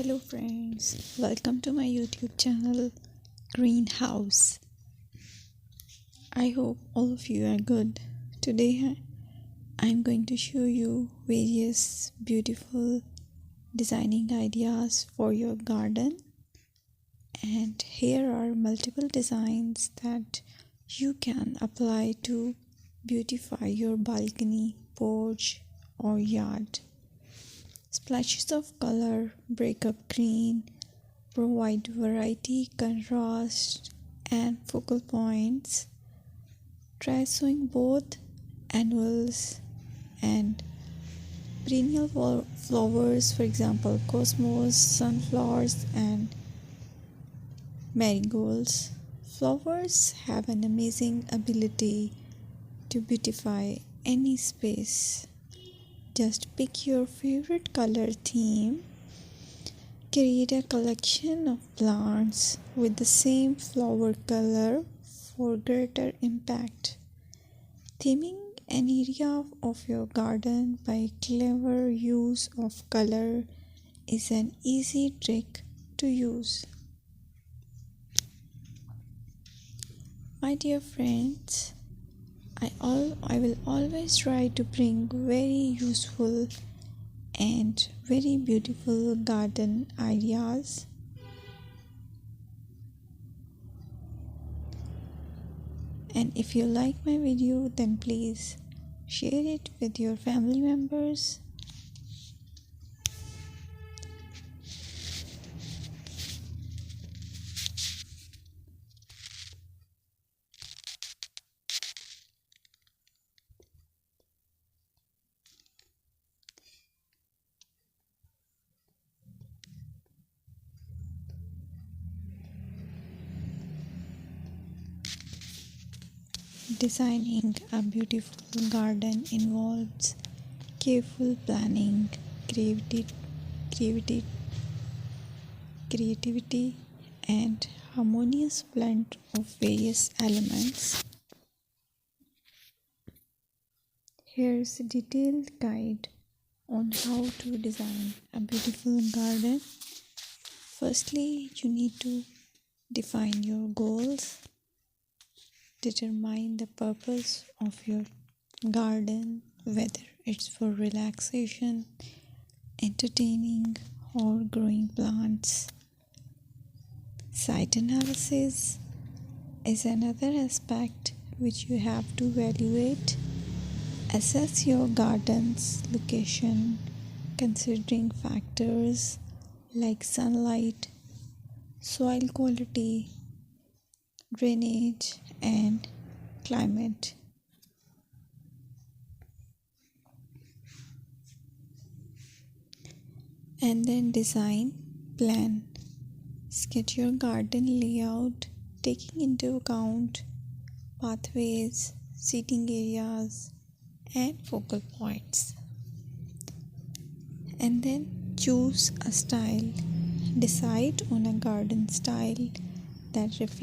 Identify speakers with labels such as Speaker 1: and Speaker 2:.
Speaker 1: Hello friends, welcome to my YouTube channel Greenhouse. I hope all of you are good. Today I'm going to show you various beautiful designing ideas for your garden, and here are multiple designs that you can apply to beautify your balcony, porch or yard. Splashes of color break up green, provide variety, contrast, and focal points. Try sowing both annuals and perennial flowers, for example, cosmos, sunflowers, and marigolds. Flowers have an amazing ability to beautify any space. Just pick your favorite color theme. Create a collection of plants with the same flower color for greater impact. Theming an area of your garden by clever use of color is an easy trick to use. My dear friends, I will always try to bring very useful and very beautiful garden ideas. And if you like my video, then please share it with your family members. Designing a beautiful garden involves careful planning, creativity, and harmonious blend of various elements. Here's a detailed guide on how to design a beautiful garden. Firstly, you need to define your goals. Determine the purpose of your garden, whether it's for relaxation, entertaining, or growing plants. Site analysis is another aspect which you have to evaluate. Assess your garden's location, considering factors like sunlight, soil quality, drainage, and climate. And then design plan. Sketch your garden layout, taking into account pathways, seating areas, and focal points. And then choose a style. Decide on a garden style that reflects